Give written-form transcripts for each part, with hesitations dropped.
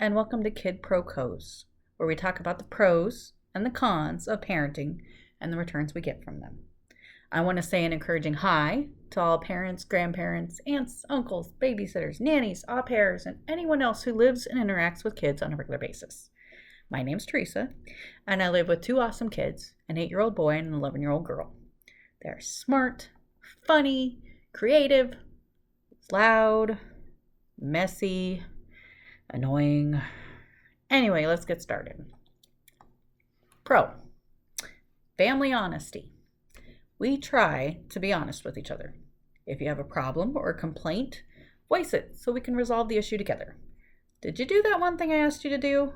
and welcome to Kid Pro Cos, where we talk about the pros and the cons of parenting and the returns we get from them. I want to say an encouraging hi to all parents, grandparents, aunts, uncles, babysitters, nannies, au pairs, and anyone else who lives and interacts with kids on a regular basis. My name's Teresa, and I live with two awesome kids, an 8-year-old boy and an 11-year-old girl. They're smart, funny, creative, loud, messy, annoying. Anyway, let's get started. Pro. Family honesty. We try to be honest with each other. If you have a problem or a complaint, voice it so we can resolve the issue together. Did you do that one thing I asked you to do?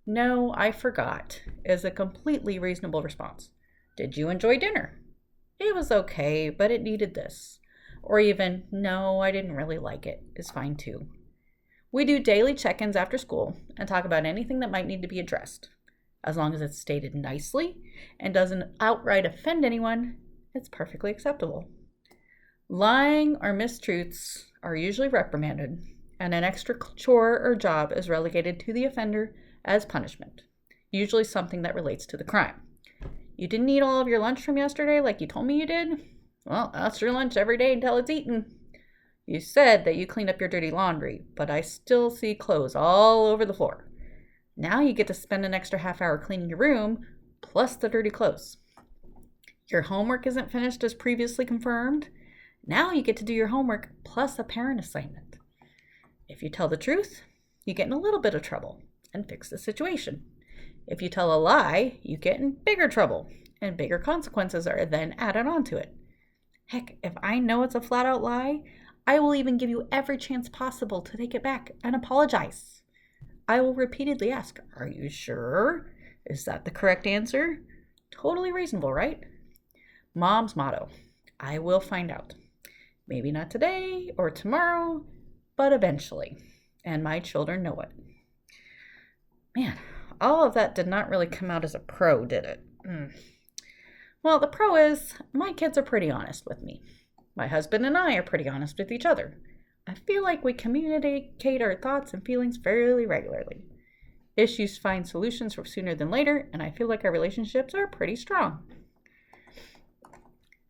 No, I forgot, is a completely reasonable response. Did you enjoy dinner? It was okay, but it needed this. Or even, no, I didn't really like it, is fine too. We do daily check-ins after school and talk about anything that might need to be addressed. As long as it's stated nicely and doesn't outright offend anyone, it's perfectly acceptable. Lying or mistruths are usually reprimanded, and an extra chore or job is relegated to the offender as punishment, usually something that relates to the crime. You didn't eat all of your lunch from yesterday like you told me you did? Well, that's your lunch every day until it's eaten. You said that you cleaned up your dirty laundry, but I still see clothes all over the floor. Now you get to spend an extra half hour cleaning your room, plus the dirty clothes. Your homework isn't finished as previously confirmed. Now you get to do your homework plus a parent assignment. If you tell the truth, you get in a little bit of trouble and fix the situation. If you tell a lie, you get in bigger trouble, and bigger consequences are then added onto it. Heck, if I know it's a flat-out lie, I will even give you every chance possible to take it back and apologize. I will repeatedly ask, are you sure? Is that the correct answer? Totally reasonable, right? Mom's motto, I will find out. Maybe not today or tomorrow, but eventually. And my children know it. Man, all of that did not really come out as a pro, did it? Well, the pro is my kids are pretty honest with me. My husband and I are pretty honest with each other. I feel like we communicate our thoughts and feelings fairly regularly. Issues find solutions sooner than later, and I feel like our relationships are pretty strong.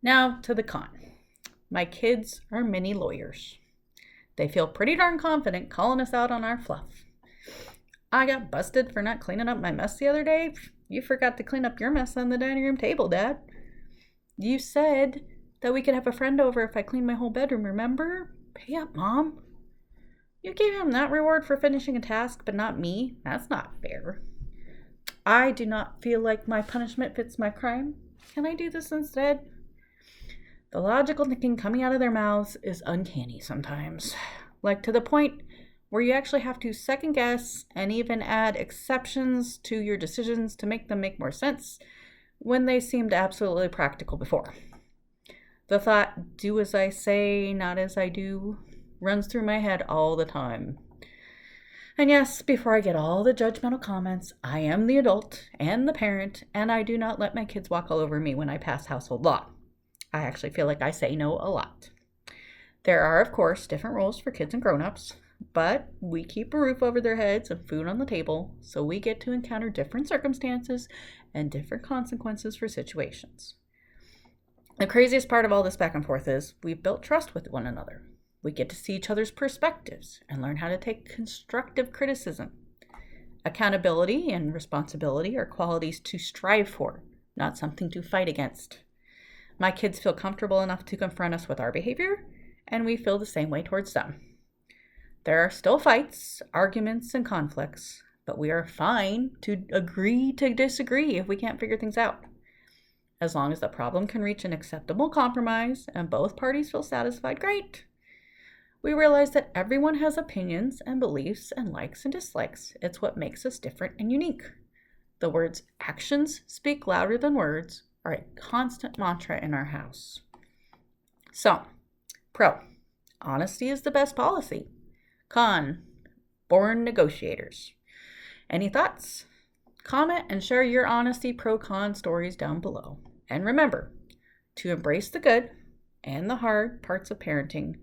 Now to the con. My kids are mini lawyers. They feel pretty darn confident calling us out on our fluff. I got busted for not cleaning up my mess the other day. You forgot to clean up your mess on the dining room table, Dad. You said that we could have a friend over if I cleaned my whole bedroom, remember? Pay up, Mom. You gave him that reward for finishing a task, but not me. That's not fair. I do not feel like my punishment fits my crime. Can I do this instead? The logical thinking coming out of their mouths is uncanny sometimes. Like to the point where you actually have to second guess and even add exceptions to your decisions to make them make more sense when they seemed absolutely practical before. The thought, do as I say, not as I do, runs through my head all the time. And yes, before I get all the judgmental comments, I am the adult and the parent, and I do not let my kids walk all over me when I pass household law. I actually feel like I say no a lot. There are, of course, different rules for kids and grown-ups, but we keep a roof over their heads and food on the table, so we get to encounter different circumstances and different consequences for situations. The craziest part of all this back and forth is we've built trust with one another. We get to see each other's perspectives and learn how to take constructive criticism. Accountability and responsibility are qualities to strive for, not something to fight against. My kids feel comfortable enough to confront us with our behavior, and we feel the same way towards them. There are still fights, arguments, and conflicts, but we are fine to agree to disagree if we can't figure things out. As long as the problem can reach an acceptable compromise and both parties feel satisfied, great. We realize that everyone has opinions and beliefs and likes and dislikes. It's what makes us different and unique. The words actions speak louder than words are a constant mantra in our house. So, pro, honesty is the best policy. Con, born negotiators. Any thoughts? Comment and share your honesty pro-con stories down below. And remember to embrace the good and the hard parts of parenting,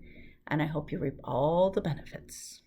and I hope you reap all the benefits.